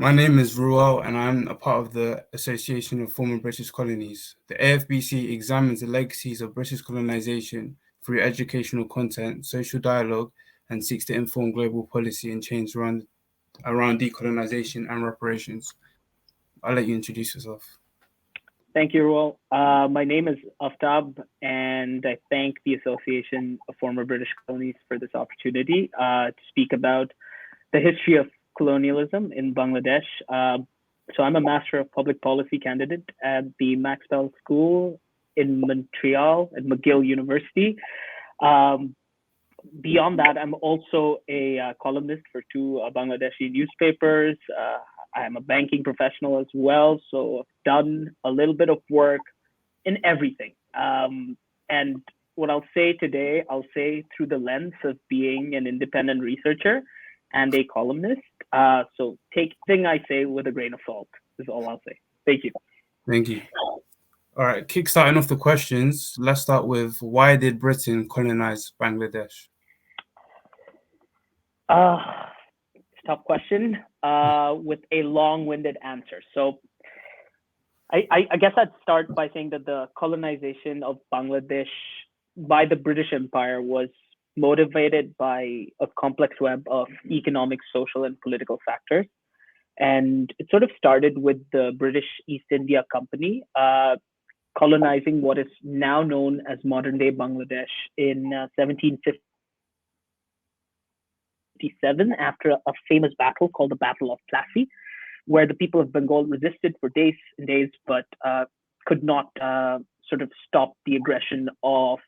My name is Reuel, and I'm a part of the Association of Former British Colonies. The AFBC examines the legacies of British colonisation through educational content, social dialogue, and seeks to inform global policy and change around decolonisation and reparations. I'll let you introduce yourself. Thank you, Reuel. My name is Aftab, and I thank the Association of Former British Colonies for this opportunity to speak about the history of colonialism in Bangladesh. So I'm a Master of Public Policy candidate at the Maxwell School in Montreal at McGill University. Beyond that, I'm also a columnist for two Bangladeshi newspapers. I'm a banking professional as well, so I've done a little bit of work in everything. And what I'll say today, I'll say through the lens of being an independent researcher and a columnist. So take thing I say with a grain of salt is all I'll say. Thank you. Thank you. All right, kickstarting off the questions, let's start with why did Britain colonize Bangladesh? Tough question with a long-winded answer. So I guess I'd start by saying that the colonization of Bangladesh by the British Empire was motivated by a complex web of economic, social, and political factors. And it sort of started with the British East India Company colonizing what is now known as modern-day Bangladesh in 1757 after a famous battle called the Battle of Plassey, where the people of Bengal resisted for days and days, but could not sort of stop the aggression of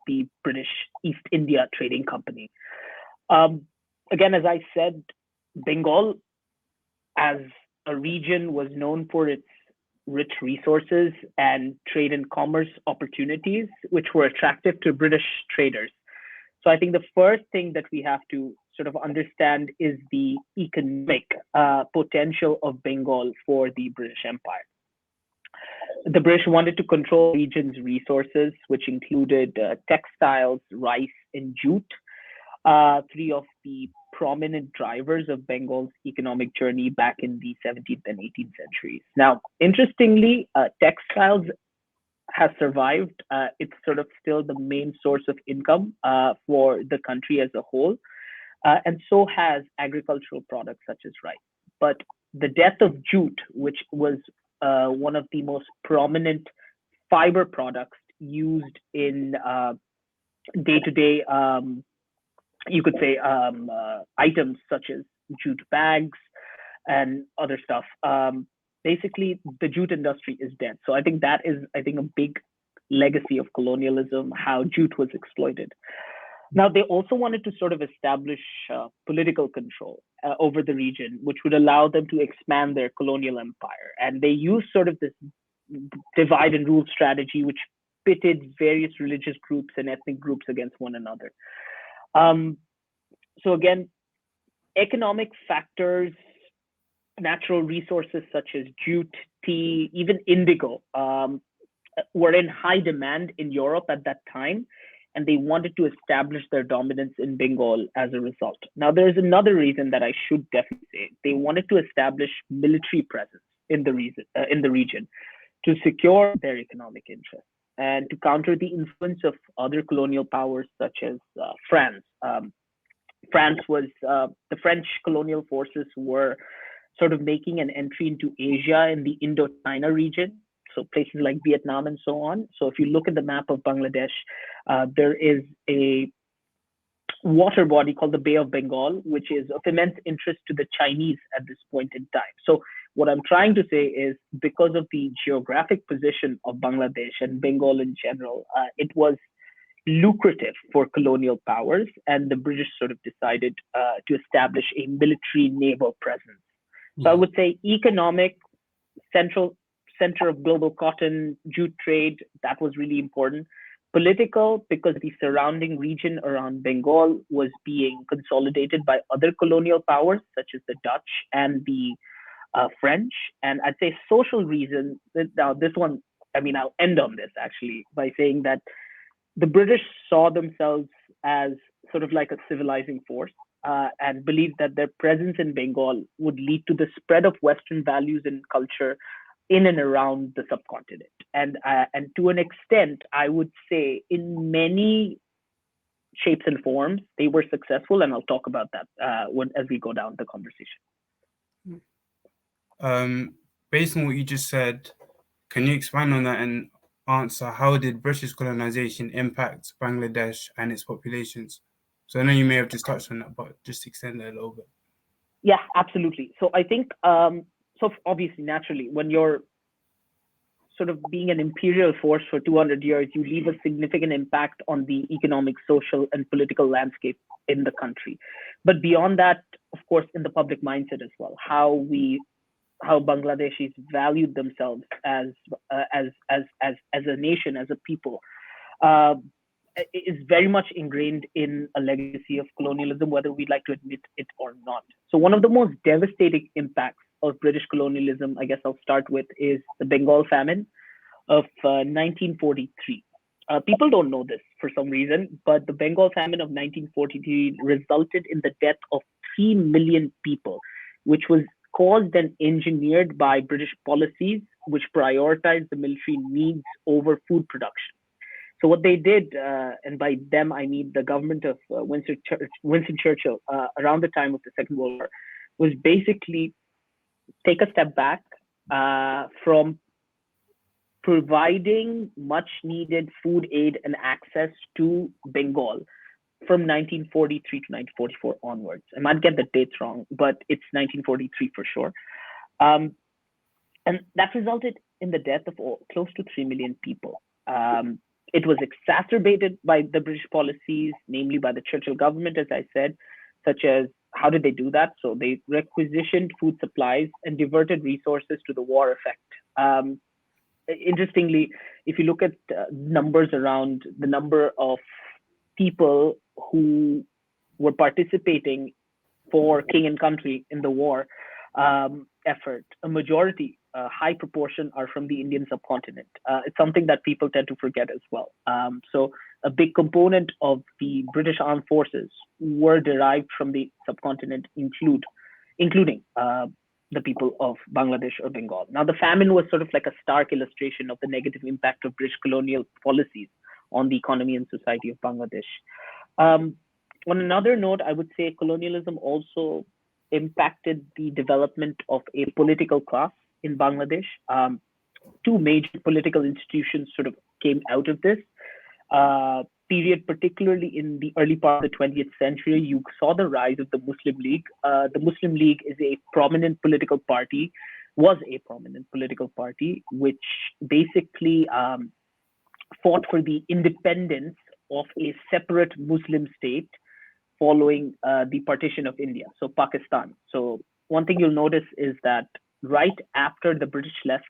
the British East India Trading Company. Again, as I said, Bengal as a region was known for its rich resources and trade and commerce opportunities, which were attractive to British traders. So I think the first thing that we have to sort of understand is the economic potential of Bengal for the British Empire. The British wanted to control the region's resources, which included textiles, rice, and jute, three of the prominent drivers of Bengal's economic journey back in the 17th and 18th centuries. Now, interestingly, textiles has survived. It's sort of still the main source of income for the country as a whole. And so has agricultural products such as rice. But the death of jute, which was one of the most prominent fiber products used in day-to-day, you could say, items such as jute bags and other stuff. Basically, the jute industry is dead. So I think that is, a big legacy of colonialism, how jute was exploited. Now, they also wanted to sort of establish political control over the region, which would allow them to expand their colonial empire. And they used sort of this divide and rule strategy, which pitted various religious groups and ethnic groups against one another. So again, economic factors, natural resources such as jute, tea, even indigo, were in high demand in Europe at that time, and they wanted to establish their dominance in Bengal as a result. Now, there is another reason that I should definitely say. They wanted to establish military presence in the region to secure their economic interests and to counter the influence of other colonial powers such as France. France was, the French colonial forces were sort of making an entry into Asia in the Indochina region, so places like Vietnam and so on. So if you look at the map of Bangladesh, there is a water body called the Bay of Bengal, which is of immense interest to the Chinese at this point in time. So what I'm trying to say is because of the geographic position of Bangladesh and Bengal in general, it was lucrative for colonial powers, and the British sort of decided to establish a military naval presence. So I would say economic, center of global cotton, jute trade, that was really important. Political, because the surrounding region around Bengal was being consolidated by other colonial powers, such as the Dutch and the French. And I'd say social reason, now this one, I'll end on this actually by saying that the British saw themselves as sort of like a civilizing force. and believed that their presence in Bengal would lead to the spread of Western values and culture in and around the subcontinent. And to an extent, I would say in many shapes and forms, they were successful. And I'll talk about that as we go down the conversation. Based on what you just said, can you expand on that and answer how did British colonization impact Bangladesh and its populations? So I know you may have just touched on that, but just extend that a little bit. Yeah, absolutely. So I think, so obviously, naturally, when you're sort of being an imperial force for 200 years, you leave a significant impact on the economic, social, and political landscape in the country. But beyond that, of course, in the public mindset as well, how Bangladeshis valued themselves as a nation, as a people, is very much ingrained in a legacy of colonialism, whether we'd like to admit it or not. So one of the most devastating impacts of British colonialism, I guess I'll start with, is the Bengal famine of 1943. People don't know this for some reason, but the Bengal famine of 1943 resulted in the death of 3 million people, which was caused and engineered by British policies, which prioritized the military needs over food production. So what they did, and by them I mean the government of Winston Churchill around the time of the Second World War, was basically take a step back from providing much needed food aid and access to Bengal from 1943 to 1944 onwards. I might get the dates wrong, but it's 1943 for sure. And that resulted in the death of close to 3 million people. It was exacerbated by the British policies, namely by the Churchill government, as I said, such as how did they do that? So they requisitioned food supplies and diverted resources to the war effect. Interestingly, if you look at numbers around the number of people who were participating for king and country in the war effort, a majority, a high proportion are from the Indian subcontinent. It's something that people tend to forget as well. So a big component of the British armed forces were derived from the subcontinent, including the people of Bangladesh or Bengal. Now, the famine was sort of like a stark illustration of the negative impact of British colonial policies on the economy and society of Bangladesh. On another note, I would say colonialism also impacted the development of a political class in Bangladesh. Two major political institutions sort of came out of this period, particularly in the early part of the 20th century. You saw the rise of the Muslim League. The Muslim League is a prominent political party, was a prominent political party, which basically fought for the independence of a separate Muslim state following the partition of India, so Pakistan. So one thing you'll notice is that right after the British left,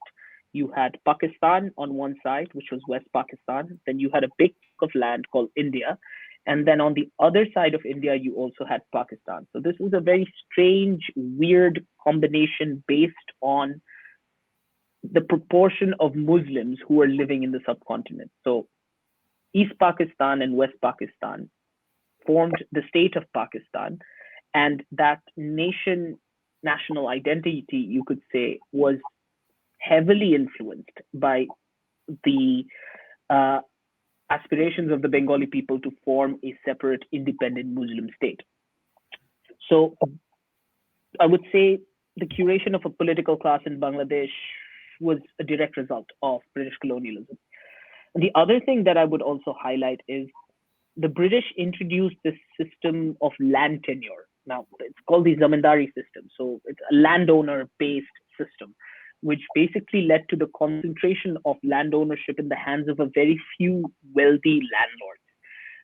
you had Pakistan on one side, which was West Pakistan. Then you had a big chunk of land called India. And then on the other side of India, you also had Pakistan. So this was a very strange, weird combination based on the proportion of Muslims who were living in the subcontinent. So East Pakistan and West Pakistan formed the state of Pakistan. And that national identity, you could say, was heavily influenced by the aspirations of the Bengali people to form a separate independent Muslim state. So I would say the curation of a political class in Bangladesh was a direct result of British colonialism. And the other thing that I would also highlight is the British introduced this system of land tenure. Now, it's called the Zamindari system. So it's a landowner-based system, which basically led to the concentration of land ownership in the hands of a very few wealthy landlords.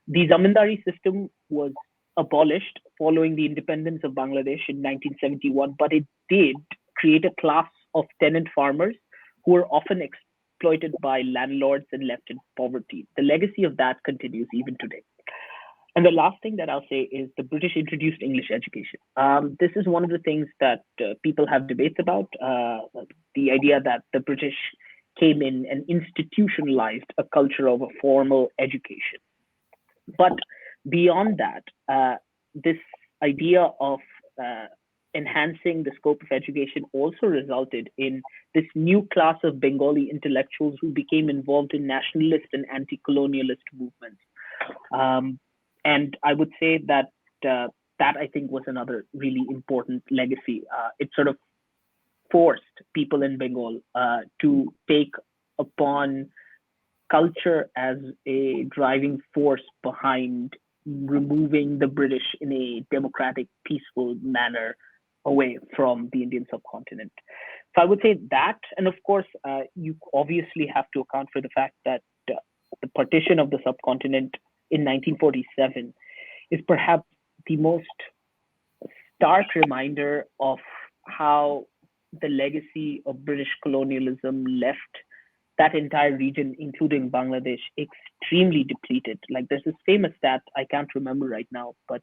The Zamindari system was abolished following the independence of Bangladesh in 1971, but it did create a class of tenant farmers who were often exploited by landlords and left in poverty. The legacy of that continues even today. And the last thing that I'll say is the British introduced English education. This is one of the things that people have debates about, the idea that the British came in and institutionalized a culture of a formal education. But beyond that, this idea of enhancing the scope of education also resulted in this new class of Bengali intellectuals who became involved in nationalist and anti-colonialist movements. And I would say that that I think was another really important legacy. It sort of forced people in Bengal to take upon culture as a driving force behind removing the British in a democratic, peaceful manner away from the Indian subcontinent. So I would say that, and of course, you obviously have to account for the fact that the partition of the subcontinent in 1947 is perhaps the most stark reminder of how the legacy of British colonialism left that entire region, including Bangladesh, extremely depleted. Like there's this famous stat, I can't remember right now, but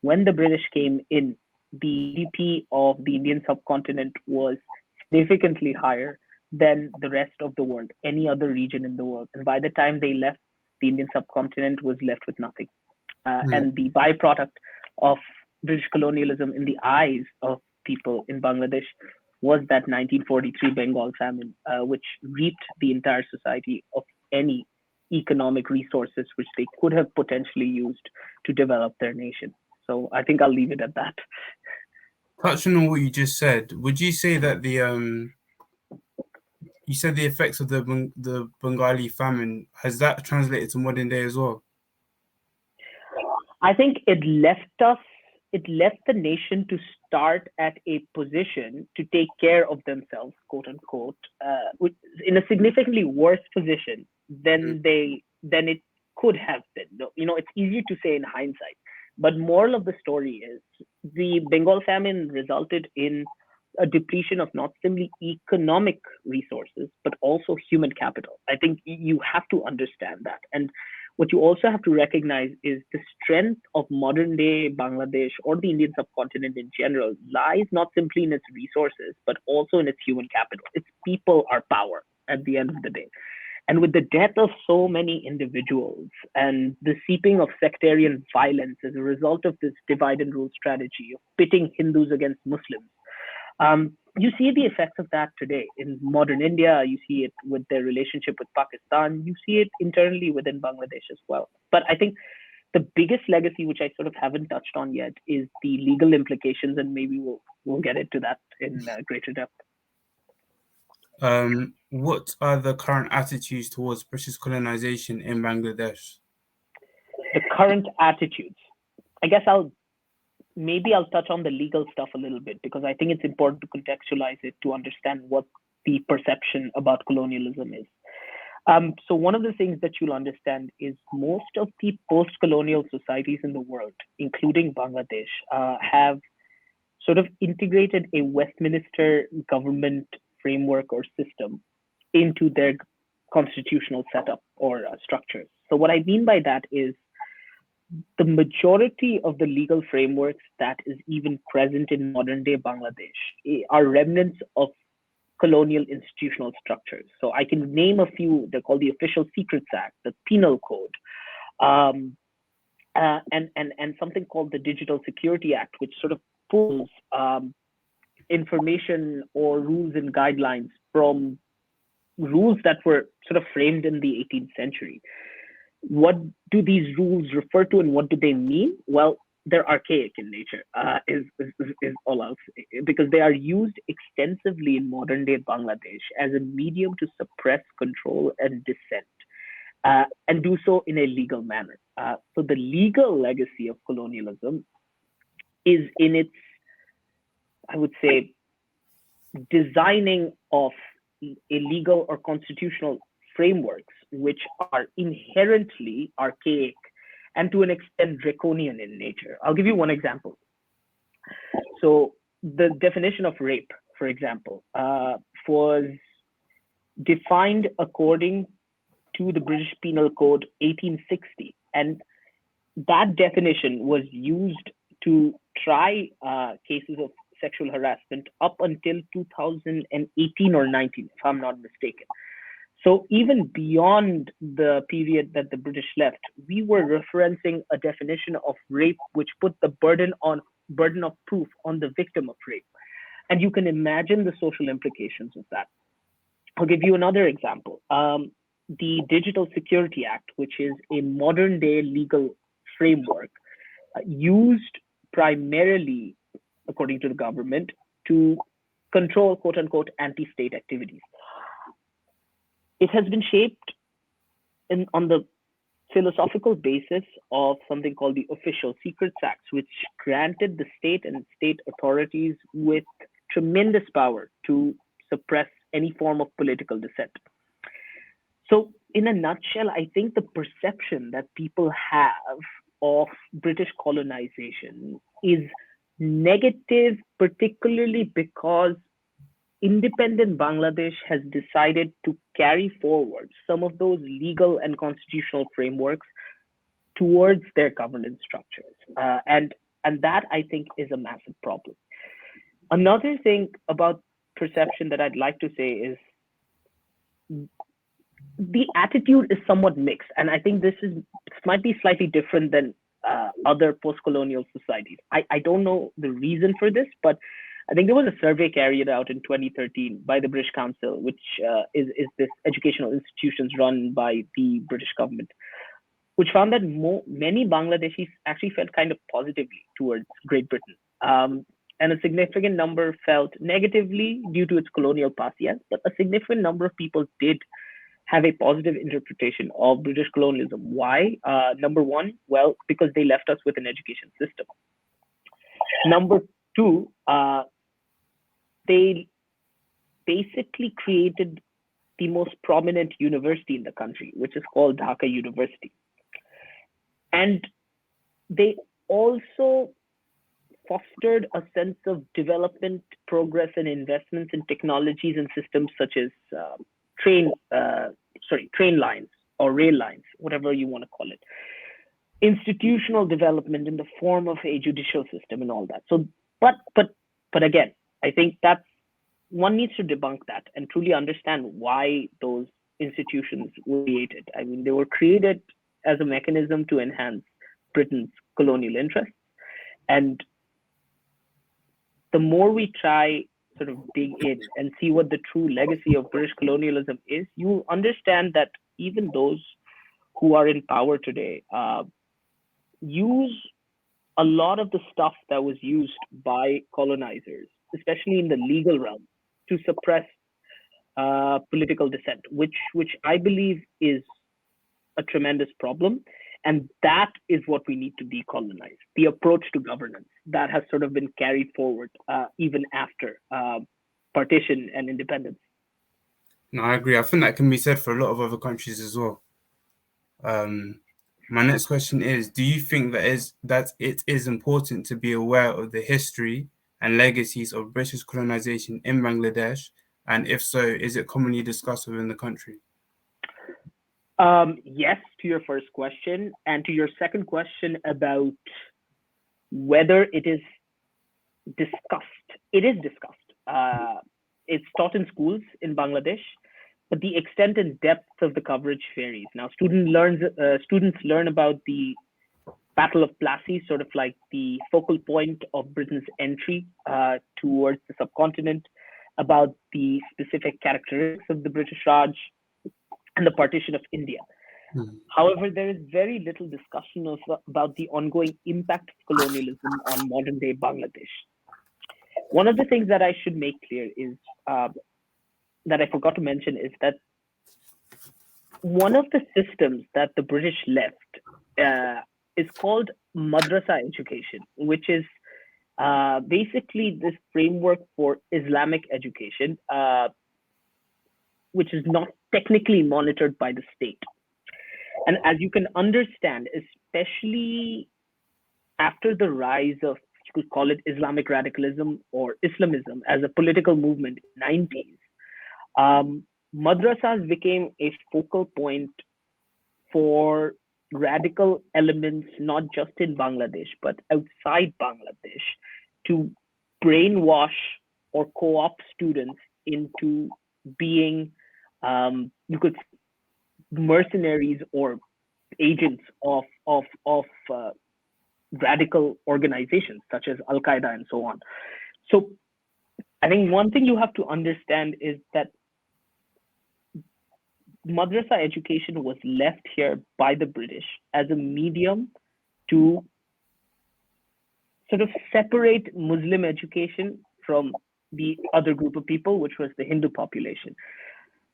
when the British came in, the GDP of the Indian subcontinent was significantly higher than the rest of the world, any other region in the world. And by the time they left, the Indian subcontinent was left with nothing. And the byproduct of British colonialism in the eyes of people in Bangladesh was that 1943 Bengal famine, which reaped the entire society of any economic resources which they could have potentially used to develop their nation. So I think I'll leave it at that. Touching on what you just said, would you say that you said the effects of the Bengali famine, has that translated to modern day as well? I think it left the nation to start at a position to take care of themselves, quote unquote, which in a significantly worse position than it could have been. You know, it's easy to say in hindsight, but moral of the story is the Bengal famine resulted in a depletion of not simply economic resources, but also human capital. I think you have to understand that. And what you also have to recognize is the strength of modern day Bangladesh or the Indian subcontinent in general lies not simply in its resources, but also in its human capital. Its people are power at the end of the day. And with the death of so many individuals and the seeping of sectarian violence as a result of this divide and rule strategy of pitting Hindus against Muslims, you see the effects of that today in modern India. You see it with their relationship with Pakistan. You see it internally within Bangladesh as well. But I think the biggest legacy, which I sort of haven't touched on yet, is the legal implications, and maybe we'll get into that in greater depth. What are the current attitudes towards British colonization in Bangladesh? The current attitudes. I guess I'll touch on the legal stuff a little bit, because I think it's important to contextualize it to understand what the perception about colonialism is. So one of the things that you'll understand is most of the post-colonial societies in the world, including Bangladesh, have sort of integrated a Westminster government framework or system into their constitutional setup or structures. So what I mean by that is the majority of the legal frameworks that is even present in modern day Bangladesh are remnants of colonial institutional structures. So I can name a few. They're called the Official Secrets Act, the Penal Code, and something called the Digital Security Act, which sort of pulls information or rules and guidelines from rules that were sort of framed in the 18th century. What do these rules refer to and what do they mean? Well, they're archaic in nature, is all I'll say, because they are used extensively in modern day Bangladesh as a medium to suppress control and dissent, and do so in a legal manner. So the legal legacy of colonialism is in its, I would say, designing of illegal or constitutional frameworks which are inherently archaic and to an extent draconian in nature. I'll give you one example. So the definition of rape, for example, was defined according to the British Penal Code 1860. And that definition was used to try cases of sexual harassment up until 2018 or 19, if I'm not mistaken. So even beyond the period that the British left, we were referencing a definition of rape which put the burden on burden of proof on the victim of rape. And you can imagine the social implications of that. I'll give you another example. The Digital Security Act, which is a modern day legal framework used primarily, according to the government, to control quote unquote anti state activities. It has been shaped on the philosophical basis of something called the Official Secrets Act, which granted the state and state authorities with tremendous power to suppress any form of political dissent. So, in a nutshell, I think the perception that people have of British colonization is negative, particularly because independent Bangladesh has decided to carry forward some of those legal and constitutional frameworks towards their governance structures. And that, I think, is a massive problem. Another thing about perception that I'd like to say is the attitude is somewhat mixed. And I think this might be slightly different than other post-colonial societies. I don't know the reason for this, but I think there was a survey carried out in 2013 by the British Council, which is this educational institutions run by the British government, which found that many Bangladeshis actually felt kind of positively towards Great Britain. And a significant number felt negatively due to its colonial past, yes, but a significant number of people did have a positive interpretation of British colonialism. Why? Number one, well, because they left us with an education system. Number two, they basically created the most prominent university in the country, which is called Dhaka University. And they also fostered a sense of development, progress, and investments in technologies and systems such as train lines or rail lines, whatever you want to call it. Institutional development in the form of a judicial system and all that. So, but again, I think that's one needs to debunk that and truly understand why those institutions were created. I mean, they were created as a mechanism to enhance Britain's colonial interests. And the more we try sort of dig in and see what the true legacy of British colonialism is, you understand that even those who are in power today use a lot of the stuff that was used by colonizers, especially in the legal realm, to suppress political dissent, which I believe is a tremendous problem. And that is what we need to decolonize, the approach to governance that has sort of been carried forward even after partition and independence. No, I agree. I think that can be said for a lot of other countries as well. My next question is, do you think that it is important to be aware of the history and legacies of British colonization in Bangladesh? And if so, is it commonly discussed within the country? Yes, to your first question. And to your second question about whether it is discussed, it is discussed. It's taught in schools in Bangladesh, but the extent and depth of the coverage varies. Now, students learn about the Battle of Plassey, sort of like the focal point of Britain's entry towards the subcontinent, about the specific characteristics of the British Raj, and the partition of India. However, there is very little discussion about the ongoing impact of colonialism on modern day Bangladesh. One of the things that I should make clear is that I forgot to mention is that one of the systems that the British left is called madrasa education, which is basically this framework for Islamic education, which is not technically monitored by the state. And as you can understand, especially after the rise of, you could call it Islamic radicalism or Islamism as a political movement in the 90s, madrasas became a focal point for radical elements, not just in Bangladesh, but outside Bangladesh, to brainwash or co-opt students into being, you could mercenaries or agents of radical organizations such as Al-Qaeda and so on. So I think one thing you have to understand is that madrasa education was left here by the British as a medium to sort of separate Muslim education from the other group of people, which was the Hindu population.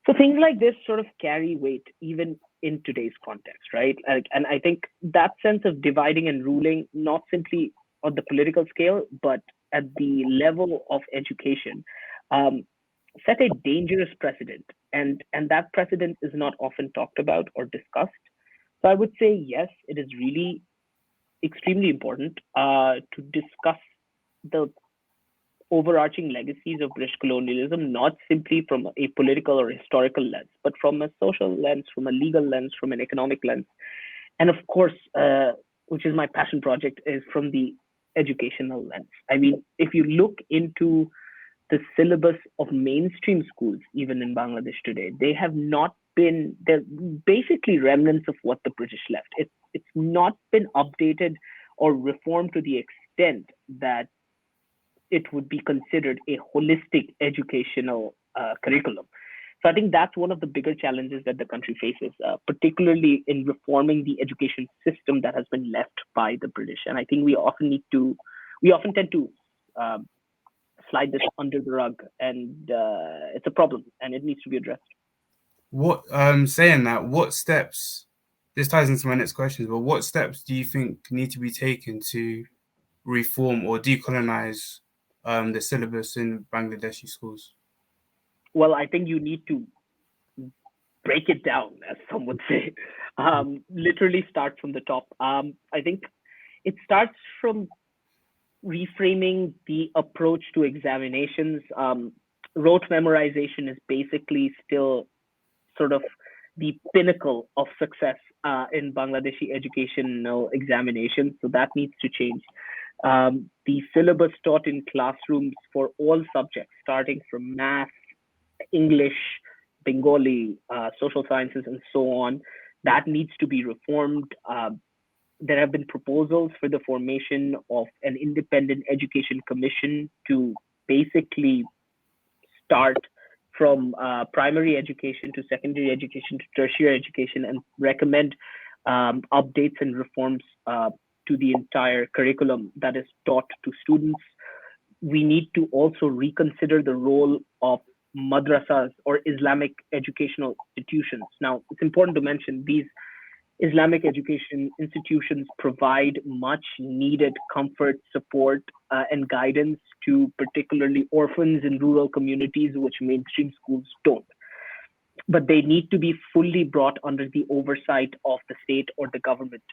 So things like this sort of carry weight even in today's context, right? And I think that sense of dividing and ruling, not simply on the political scale, but at the level of education, set a dangerous precedent. And that precedent is not often talked about or discussed. So I would say, yes, it is really extremely important to discuss the overarching legacies of British colonialism, not simply from a political or historical lens, but from a social lens, from a legal lens, from an economic lens. And of course, which is my passion project, is from the educational lens. I mean, if you look into the syllabus of mainstream schools, even in Bangladesh today, they're basically remnants of what the British left. It's not been updated or reformed to the extent that it would be considered a holistic educational curriculum. So I think that's one of the bigger challenges that the country faces, particularly in reforming the education system that has been left by the British. And I think we often tend to slide this under the rug, and it's a problem, and it needs to be addressed. Saying that, what steps? This ties into my next question, but what steps do you think need to be taken to reform or decolonize the syllabus in Bangladeshi schools? Well, I think you need to break it down, as some would say. Literally start from the top. I think it starts from reframing the approach to examinations. Rote memorization is basically still sort of the pinnacle of success in Bangladeshi educational examinations. So that needs to change. The syllabus taught in classrooms for all subjects, starting from math, English, Bengali, social sciences, and so on, that needs to be reformed. There have been proposals for the formation of an independent education commission to basically start from primary education to secondary education to tertiary education and recommend updates and reforms to the entire curriculum that is taught to students. We need to also reconsider the role of madrasas or Islamic educational institutions. Now, it's important to mention these Islamic education institutions provide much needed comfort, support, and guidance to particularly orphans in rural communities, which mainstream schools don't. But they need to be fully brought under the oversight of the state or the government,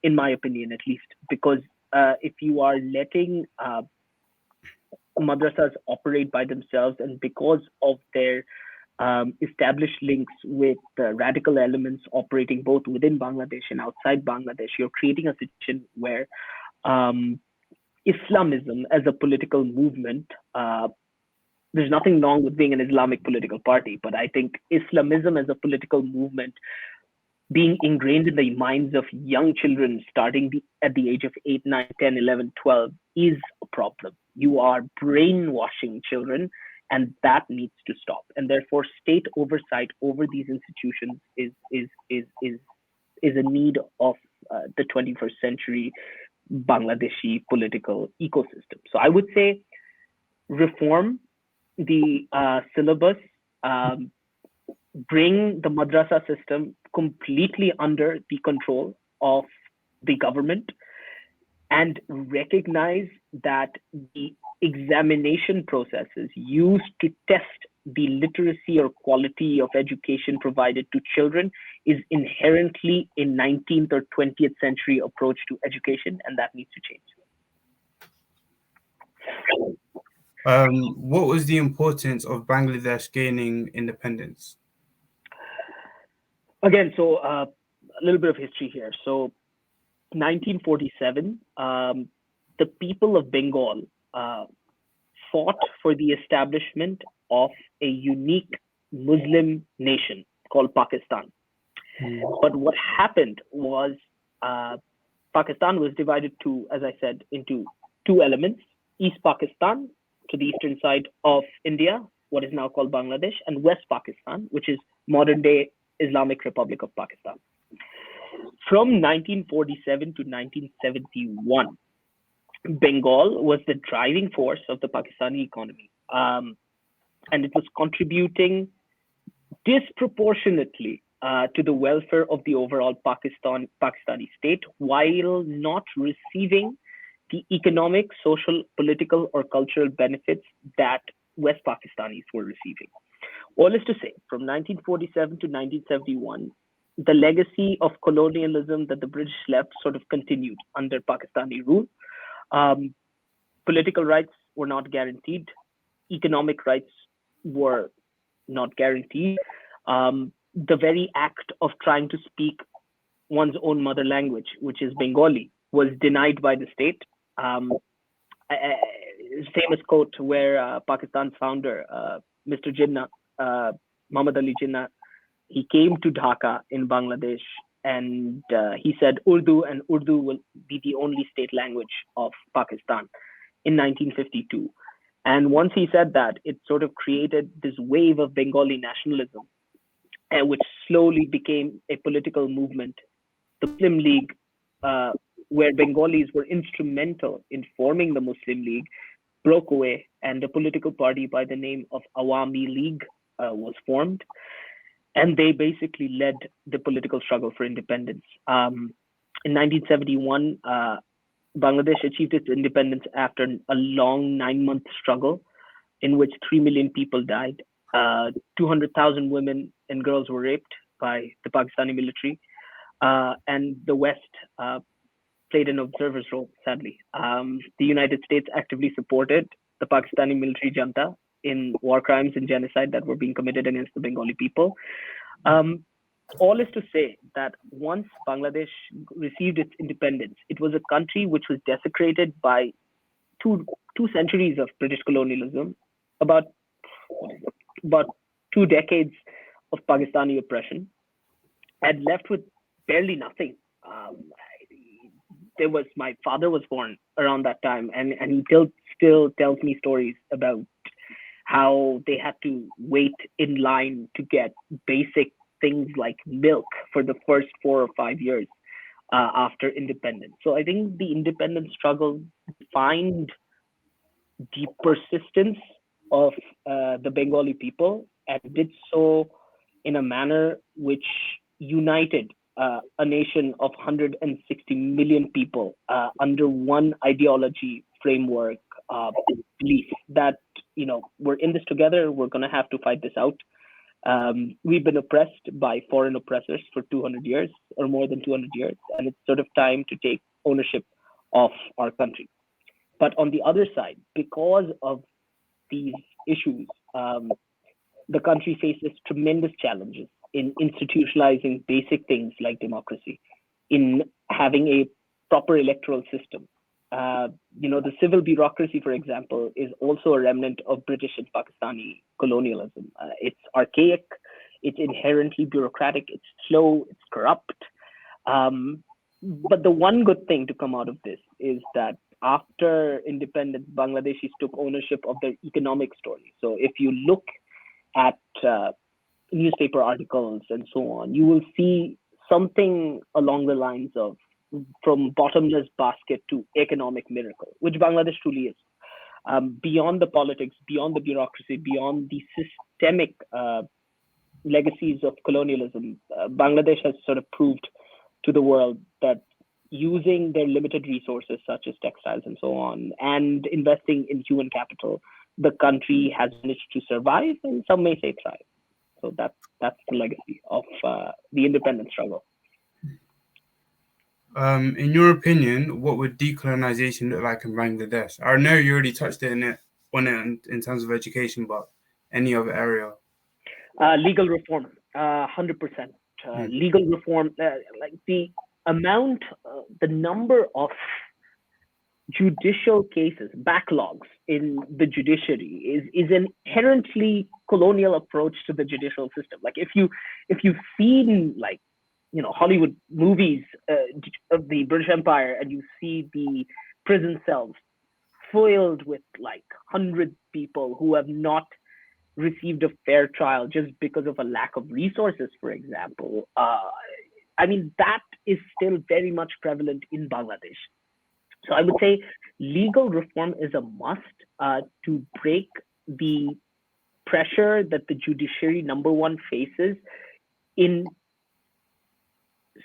in my opinion, at least, because if you are letting madrasas operate by themselves and because of their established links with radical elements operating both within Bangladesh and outside Bangladesh, you're creating a situation where Islamism as a political movement, there's nothing wrong with being an Islamic political party, but I think Islamism as a political movement being ingrained in the minds of young children starting at the age of 8, 9, 10, 11, 12 is a problem. You are brainwashing children, and that needs to stop. And therefore, state oversight over these institutions is a need of the 21st century Bangladeshi political ecosystem. So I would say reform the syllabus, bring the madrasa system completely under the control of the government, and recognize that the examination processes used to test the literacy or quality of education provided to children is inherently a 19th or 20th century approach to education, and that needs to change. What was the importance of Bangladesh gaining independence? Again, so a little bit of history here. So 1947, the people of Bengal fought for the establishment of a unique Muslim nation called Pakistan. But what happened was Pakistan was divided to, as I said, into two elements: East Pakistan, to the eastern side of India, what is now called Bangladesh, and West Pakistan, which is modern day Islamic Republic of Pakistan. From 1947 to 1971, Bengal was the driving force of the Pakistani economy. And it was contributing disproportionately to the welfare of the overall Pakistani state, while not receiving the economic, social, political, or cultural benefits that West Pakistanis were receiving. All is to say, from 1947 to 1971, the legacy of colonialism that the British left sort of continued under Pakistani rule. Political rights were not guaranteed. Economic rights were not guaranteed. The very act of trying to speak one's own mother language, which is Bengali, was denied by the state. Famous quote where Pakistan's founder, Mr. Jinnah, Muhammad Ali Jinnah, he came to Dhaka in Bangladesh, and he said Urdu will be the only state language of Pakistan in 1952. And once he said that, it sort of created this wave of Bengali nationalism, which slowly became a political movement. The Muslim League, where Bengalis were instrumental in forming the Muslim League, broke away, and a political party by the name of Awami League was formed. And they basically led the political struggle for independence. In 1971, Bangladesh achieved its independence after a long 9-month struggle in which 3 million people died. 200,000 women and girls were raped by the Pakistani military. And the West played an observer's role, sadly. The United States actively supported the Pakistani military junta in war crimes and genocide that were being committed against the Bengali people. All is to say that once Bangladesh received its independence, it was a country which was desecrated by two centuries of British colonialism, about 2 decades of Pakistani oppression, and left with barely nothing. My father was born around that time, and he still tells me stories about how they had to wait in line to get basic things like milk for the first 4 or 5 years after independence. So I think the independence struggle defined the persistence of the Bengali people, and did so in a manner which united a nation of 160 million people under one ideology, framework, belief that, we're in this together, we're going to have to fight this out. We've been oppressed by foreign oppressors for 200 years or more than 200 years, and it's sort of time to take ownership of our country. But on the other side, because of these issues, the country faces tremendous challenges in institutionalizing basic things like democracy, in having a proper electoral system. The civil bureaucracy, for example, is also a remnant of British and Pakistani colonialism. It's archaic, it's inherently bureaucratic, it's slow, it's corrupt. But the one good thing to come out of this is that after independence, Bangladeshis took ownership of their economic story. So if you look at newspaper articles and so on, you will see something along the lines of from bottomless basket to economic miracle, which Bangladesh truly is. Beyond the politics, beyond the bureaucracy, beyond the systemic legacies of colonialism, Bangladesh has sort of proved to the world that using their limited resources, such as textiles and so on, and investing in human capital, the country has managed to survive, and some may say thrive. So that's the legacy of the independence struggle. In your opinion, what would decolonization look like in Bangladesh? I know you already touched on it in terms of education, but any other area? Legal reform, 100%. Legal reform, like the amount, the number of judicial cases, backlogs in the judiciary is an inherently colonial approach to the judicial system. Like if you've seen like Hollywood movies of the British Empire, and you see the prison cells filled with like 100 people who have not received a fair trial just because of a lack of resources, for example. That is still very much prevalent in Bangladesh. So I would say legal reform is a must to break the pressure that the judiciary, number one, faces in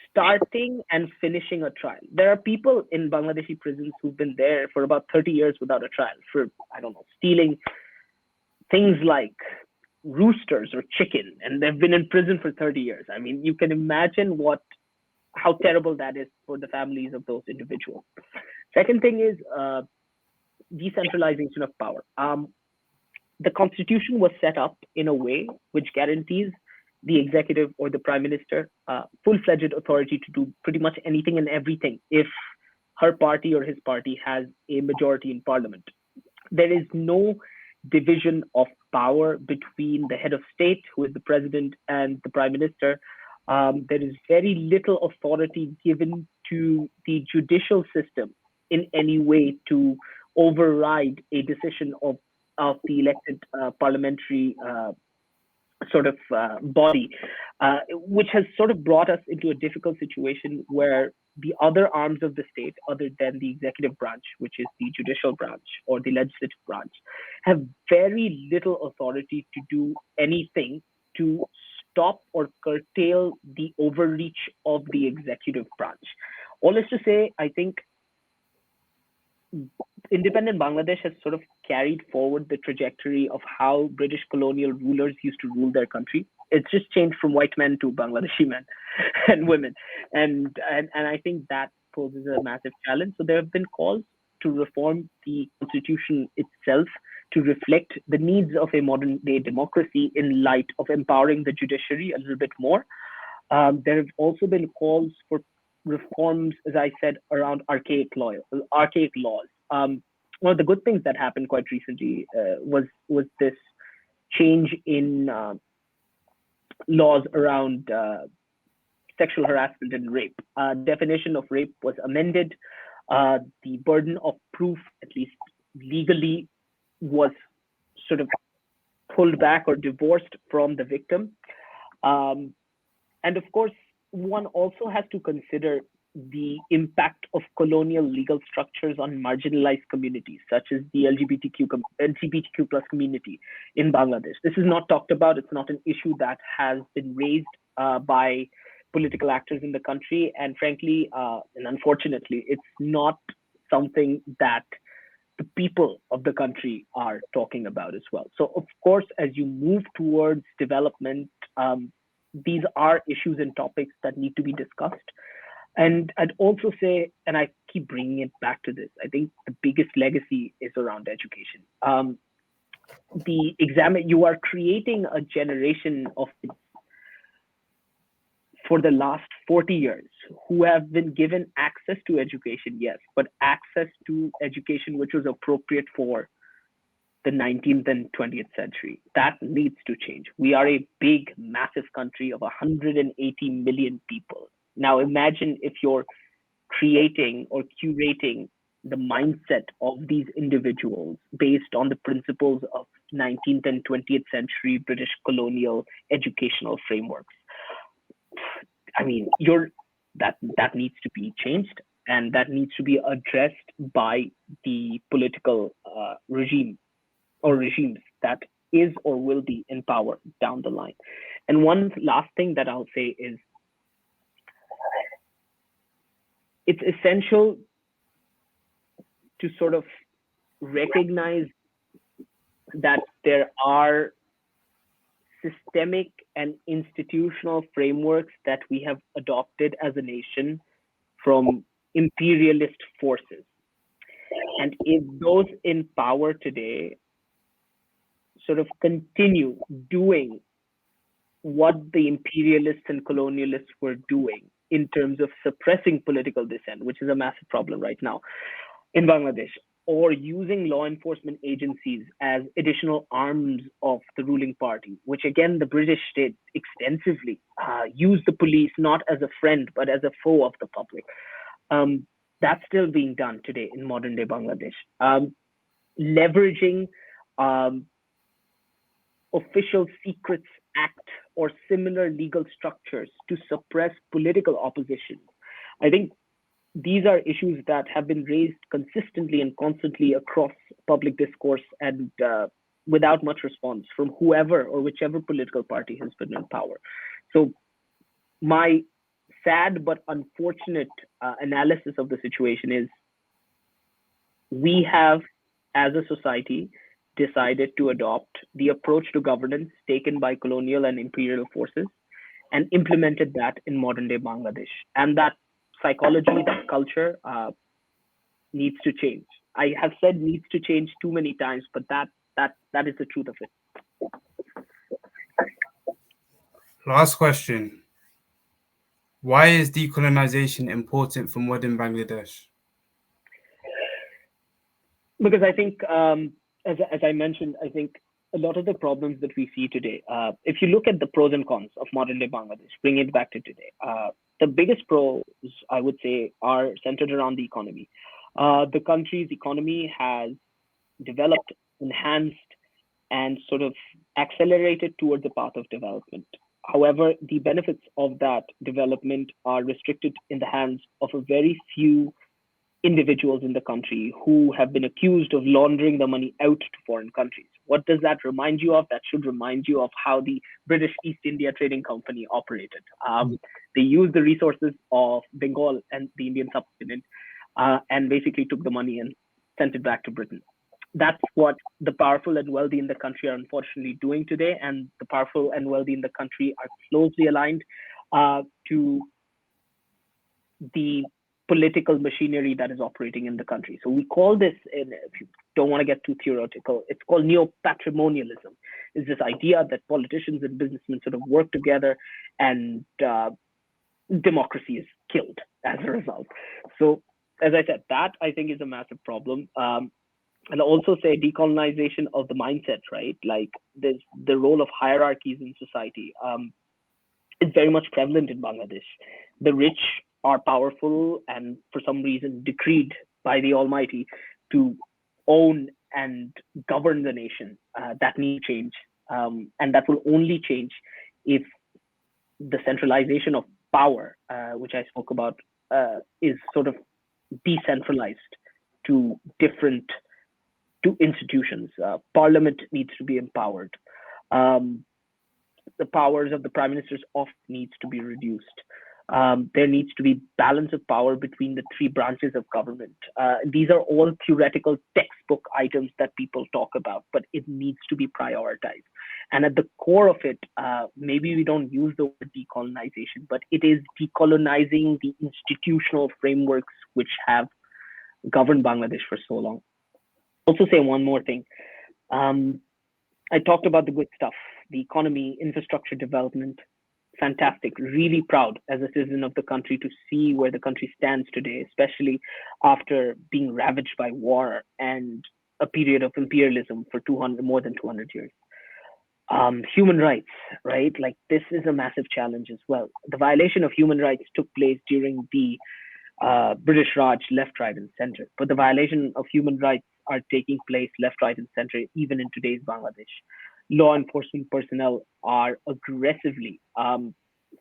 starting and finishing a trial. There are people in Bangladeshi prisons who've been there for about 30 years without a trial for, stealing things like roosters or chicken, and they've been in prison for 30 years. I mean, you can imagine how terrible that is for the families of those individuals. Second thing is decentralization of power. The constitution was set up in a way which guarantees the executive or the prime minister full-fledged authority to do pretty much anything and everything if her party or his party has a majority in parliament. There is no division of power between the head of state, who is the president, and the prime minister. There is very little authority given to the judicial system in any way to override a decision of the elected parliamentary body, which has sort of brought us into a difficult situation where the other arms of the state, other than the executive branch, which is the judicial branch or the legislative branch, have very little authority to do anything to stop or curtail the overreach of the executive branch. All is to say, I think independent Bangladesh has sort of carried forward the trajectory of how British colonial rulers used to rule their country. It's just changed from white men to Bangladeshi men and women. And I think that poses a massive challenge. So there have been calls to reform the constitution itself to reflect the needs of a modern day democracy in light of empowering the judiciary a little bit more. There have also been calls for reforms, as I said, around archaic laws. One of the good things that happened quite recently was this change in laws around sexual harassment and rape. Definition of rape was amended. The burden of proof, at least legally, was sort of pulled back or divorced from the victim. And of course, one also has to consider the impact of colonial legal structures on marginalized communities, such as the LGBTQ plus community in Bangladesh. This is not talked about. It's not an issue that has been raised by political actors in the country. And frankly, and unfortunately, it's not something that the people of the country are talking about as well. So of course, as you move towards development, these are issues and topics that need to be discussed. And I'd also say, and I keep bringing it back to this, I think the biggest legacy is around education. You are creating a generation of, for the last 40 years, who have been given access to education, yes, but access to education which was appropriate for the 19th and 20th century. That needs to change. We are a big, massive country of 180 million people. Now imagine if you're creating or curating the mindset of these individuals based on the principles of 19th and 20th century British colonial educational frameworks. I mean, that needs to be changed, and that needs to be addressed by the political regime or regimes that is or will be in power down the line. And one last thing that I'll say is, it's essential to sort of recognize that there are systemic and institutional frameworks that we have adopted as a nation from imperialist forces. And if those in power today sort of continue doing what the imperialists and colonialists were doing in terms of suppressing political dissent, which is a massive problem right now in Bangladesh, or using law enforcement agencies as additional arms of the ruling party, which again the British did extensively, use the police not as a friend but as a foe of the public. That's still being done today in modern day Bangladesh. Leveraging Official Secrets Act or similar legal structures to suppress political opposition. I think these are issues that have been raised consistently and constantly across public discourse and without much response from whoever or whichever political party has been in power. So my sad but unfortunate analysis of the situation is we have, as a society, decided to adopt the approach to governance taken by colonial and imperial forces and implemented that in modern day Bangladesh. And that psychology, that culture needs to change. I have said needs to change too many times, but that is the truth of it. Last question. Why is decolonization important for modern Bangladesh? Because I think, as I mentioned, I think a lot of the problems that we see today, if you look at the pros and cons of modern day Bangladesh, bring it back to today, the biggest pros, I would say, are centered around the economy. The country's economy has developed, enhanced, and sort of accelerated towards the path of development. However, the benefits of that development are restricted in the hands of a very few individuals in the country who have been accused of laundering the money out to foreign countries. What does that remind you of? That should remind you of how the British East India Trading Company operated. They used the resources of Bengal and the Indian subcontinent and basically took the money and sent it back to Britain. That's what the powerful and wealthy in the country are unfortunately doing today. And the powerful and wealthy in the country are closely aligned to the political machinery that is operating in the country. So we call this, if you don't want to get too theoretical, it's called neo-patrimonialism. It's this idea that politicians and businessmen sort of work together and democracy is killed as a result. So as I said, that I think is a massive problem. And also say decolonization of the mindset, right? Like there's the role of hierarchies in society is very much prevalent in Bangladesh. The rich are powerful and for some reason decreed by the Almighty to own and govern the nation. That needs change. And that will only change if the centralization of power, which I spoke about, is sort of decentralized to institutions. Parliament needs to be empowered. The powers of the prime minister's office needs to be reduced. There needs to be balance of power between the three branches of government. These are all theoretical textbook items that people talk about, but it needs to be prioritized. And at the core of it, maybe we don't use the word decolonization, but it is decolonizing the institutional frameworks which have governed Bangladesh for so long. Also say one more thing. I talked about the good stuff, the economy, infrastructure development, fantastic, really proud as a citizen of the country to see where the country stands today, especially after being ravaged by war and a period of imperialism for more than 200 years. Human rights, right? Like this is a massive challenge as well. The violation of human rights took place during the British Raj, left, right, and center. But the violation of human rights are taking place left, right, and center, even in today's Bangladesh. Law enforcement personnel are aggressively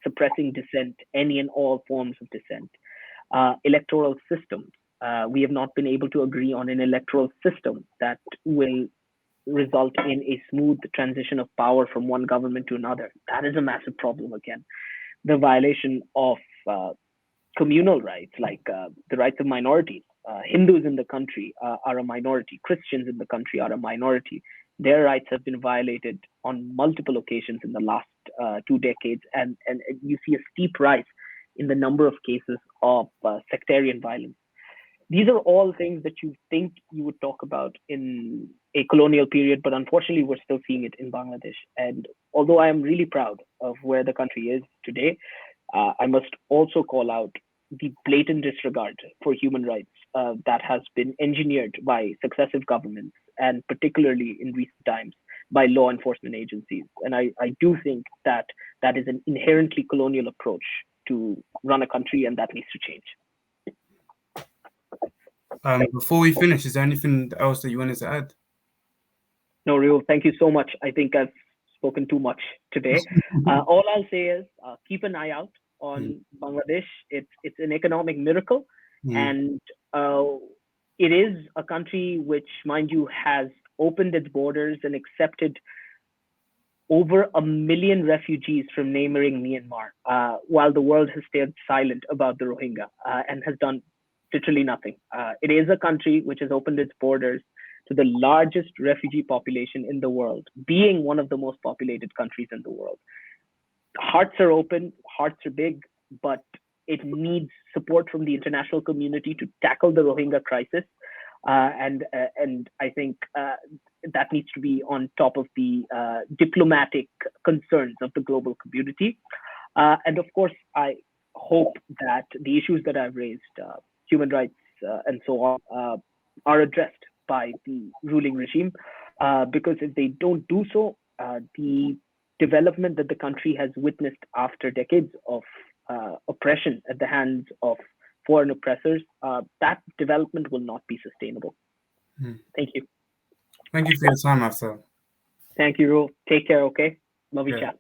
suppressing dissent, any and all forms of dissent. Electoral systems. We have not been able to agree on an electoral system that will result in a smooth transition of power from one government to another. That is a massive problem again. The violation of communal rights, like the rights of minorities. Hindus in the country are a minority. Christians in the country are a minority. Their rights have been violated on multiple occasions in the last 2 decades, and you see a steep rise in the number of cases of sectarian violence. These are all things that you think you would talk about in a colonial period, but unfortunately, we're still seeing it in Bangladesh. And although I am really proud of where the country is today, I must also call out the blatant disregard for human rights that has been engineered by successive governments, and particularly in recent times by law enforcement agencies. And I do think that that is an inherently colonial approach to run a country, and that needs to change. Before we finish, is there anything else that you wanted to add? No, Reuel, thank you so much. I think I've spoken too much today. All I'll say is keep an eye out on Bangladesh. It's an economic miracle, and it is a country which, mind you, has opened its borders and accepted over 1 million refugees from neighboring Myanmar, while the world has stayed silent about the Rohingya and has done literally nothing. It is a country which has opened its borders to the largest refugee population in the world, being one of the most populated countries in the world. Hearts are open, hearts are big, but it needs support from the international community to tackle the Rohingya crisis. And I think that needs to be on top of the diplomatic concerns of the global community. And of course, I hope that the issues that I've raised, human rights and so on, are addressed by the ruling regime, because if they don't do so, the development that the country has witnessed after decades of oppression at the hands of foreign oppressors, that development will not be sustainable. Thank you. Thank you for your time, Aftab. Thank you, Reuel. Take care, okay? Love you, chat.